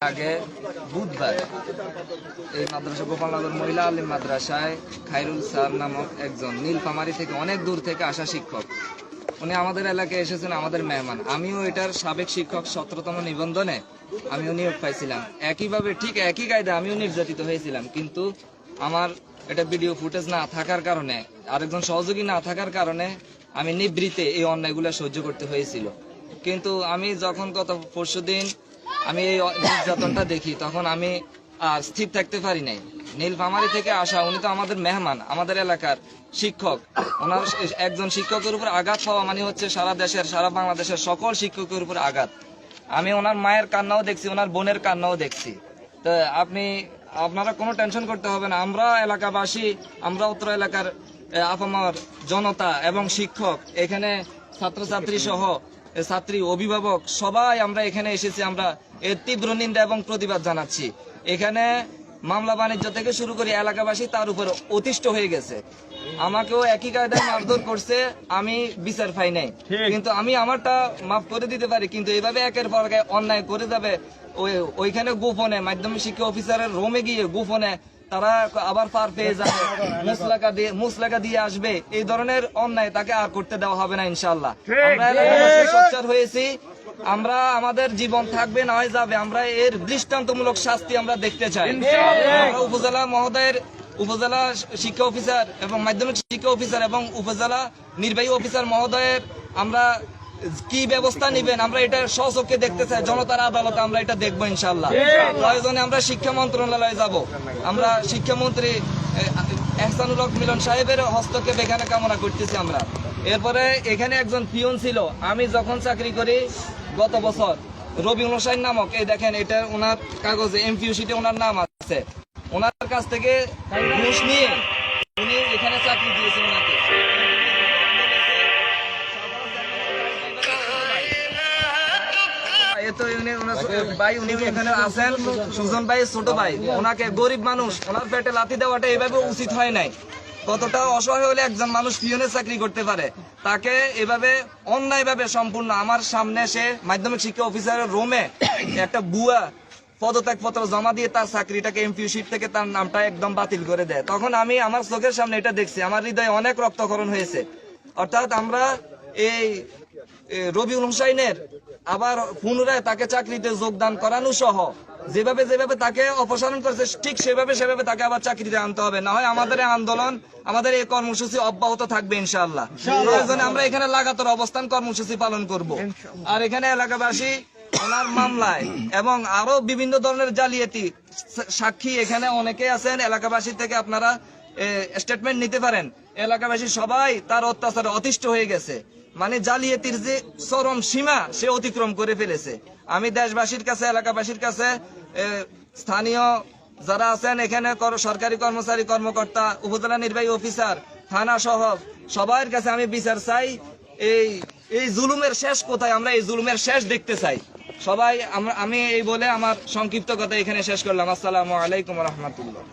আগে বুধবার এই মাদ্রাসা গোপালনগর মহিলা আলিম মাদ্রাসায় খায়রুল স্যার নামক একজন নীলফামারী থেকে অনেক দূর থেকে আসা শিক্ষক, উনি আমাদের এলাকায় এসেছেন আমাদের মেহমান। আমিও এটার সাবেক শিক্ষক, 17তম নিবন্ধনে আমিও নিয়োগ পাইছিলাম। একইভাবে ঠিক একই কায়দা আমিও নির্যাতিত হয়েছিলাম, কিন্তু আমার এটা ভিডিও ফুটেজ না থাকার কারণে, আরেকজন সহযোগী না থাকার কারণে আমি নিবৃত্তে এই অন্যায়গুলো সহ্য করতে হয়েছিল। কিন্তু আমি যখন গত পরশুদিন আমি এই নির্যাতনটা দেখি, তখন আমি আর স্থির থাকতে পারি নাই। নীলফামারী থেকে আসা উনি তো আমাদের মেহমান, আমাদের এলাকার শিক্ষক। ওনার একজন শিক্ষকের উপর আঘাত পাওয়া মানে হচ্ছে সারা দেশের, সারা বাংলাদেশের সকল শিক্ষকের উপর আঘাত। আমি ওনার মায়ের কান্নাও দেখছি, ওনার বোনের কান্নাও দেখছি। তো আপনারা কোনো টেনশন করতে হবে না। আমরা এলাকাবাসী, আমরা উত্তর এলাকার আপামর জনতা এবং শিক্ষক, এখানে ছাত্রছাত্রী সহ ছাত্রী, অভিভাবক সবাই আমরা এখানে এসেছি। আমরা এর তীব্র নিন্দা এবং প্রতিবাদ জানাচ্ছি। এখানে মামলা বাণিজ্য থেকে শুরু করে এলাকাবাসী তার উপর অতিষ্ঠ হয়ে গেছে। আমাকেও একই কায়দায় মারধর করছে, আমি বিচার পাই নাই। কিন্তু আমি আমারটা মাফ করে দিতে পারি, কিন্তু এইভাবে একের পর এক অন্যায় করে যাবে। ওইখানে গোপনে মাধ্যমিক শিক্ষা অফিসারের রুমে গিয়ে গোপনে তারা আবার পার পেয়ে যাবে, মুসলেখা দিয়ে আসবে। এই ধরনের অন্যায় তাকে আর করতে দেওয়া হবে না ইনশাআল্লাহ। আমরা এলাকাবাসী সোচ্চার হয়েছি, আমরা আমাদের জীবন থাকবে না হয়ে যাবে, আমরা এর দৃষ্টান্তমূলক শাস্তি আমরা দেখতে চাই। উপজেলা মহোদয়ের, উপজেলা শিক্ষা অফিসার এবং মাধ্যমিক শিক্ষা অফিসার এবং উপজেলা নির্বাহী অফিসার মহোদয়ের আমরা কি ব্যবস্থা নিবেন আমরা এটা স্বচক্ষে দেখতে চাই। জনতার আদালতে আমরা এটা দেখবো ইনশাআল্লাহ। প্রয়োজনে আমরা শিক্ষা মন্ত্রণালয়ে যাব। আমরা শিক্ষামন্ত্রী এহসানুল হক মিলন সাহেবের হস্তক্ষেপ এখানে কামনা করতেছি আমরা। এরপরে এখানে একজন পিয়ন ছিল, আমি যখন চাকরি করি গত বছর, রবিউল হোসাইন নামক, এই দেখেন এটা ওনার কাগজে এমপিউ শিটে ওনার নাম আছে। ওনার কাছ থেকে ঘুষ নিয়ে উনি এখানে চাকরি দিয়েছেন ওনাকে। উনি এখানে আছেন, সুজন ভাই ছোট ভাই, ওনাকে গরিব মানুষ, ওনার পেটে লাথি দেওয়াটা এভাবে উচিত হয় নাই। কতটা অসহায় হলে একজন মানুষ পিয়নের চাকরি করতে পারে, তাকে এভাবে অন্যায়ভাবে সম্পূর্ণ আমার সামনে সে মাধ্যমিক শিক্ষা অফিসারের রুমে একটা বুয়া পদত্যাগ পত্র জমা দিয়ে তার চাকরিটাকে এমপিউ শিট থেকে তার নামটা একদম বাতিল করে দেয়। তখন আমি আমার চোখের সামনে এটা দেখছি, আমার হৃদয়ে অনেক রক্তক্ষরণ হয়েছে। অর্থাৎ আমরা এই রবিউল হোসাইনের আবার পুনরায় তাকে চাকরিতে যোগদান করানো সহ যেভাবে তাকে অপসারণ করেছে, ঠিক সেভাবে তাকে আবার চাকরিতে আনতে হবে। না হয় আমাদের এই আন্দোলন, আমাদের এই কর্মসূচি অব্যাহত থাকবে ইনশাআল্লাহ। প্রয়োজনে আমরা এখানে লাগাতার অবস্থান কর্মসূচি পালন করব। আর এখানে এলাকাবাসী ওনার মামলায় এবং আরো বিভিন্ন ধরনের জালিয়াতি সাক্ষী এখানে অনেকে আছেন। এলাকাবাসী থেকে আপনারা স্টেটমেন্ট নিতে পারেন। এলাকাবাসী সবাই তার অত্যাচারে অতিষ্ঠ হয়ে গেছে, মানে জালিয়াতির যে চরম সীমা সে অতিক্রম করে ফেলেছে। আমি দেশবাসীর কাছে, এলাকাবাসীর কাছে, স্থানীয় যারা আছেন এখানে সরকারি কর্মচারী, কর্মকর্তা, উপজেলা নির্বাহী অফিসার, থানা সহ সবার কাছে আমি বিচার চাই। এই জুলুমের শেষ কোথায়, আমরা এই জুলুমের শেষ দেখতে চাই সবাই। আমি এই বলে আমার সংক্ষিপ্ত কথা এখানে শেষ করলাম। আসসালামু আলাইকুম রহমতুল্লাহ।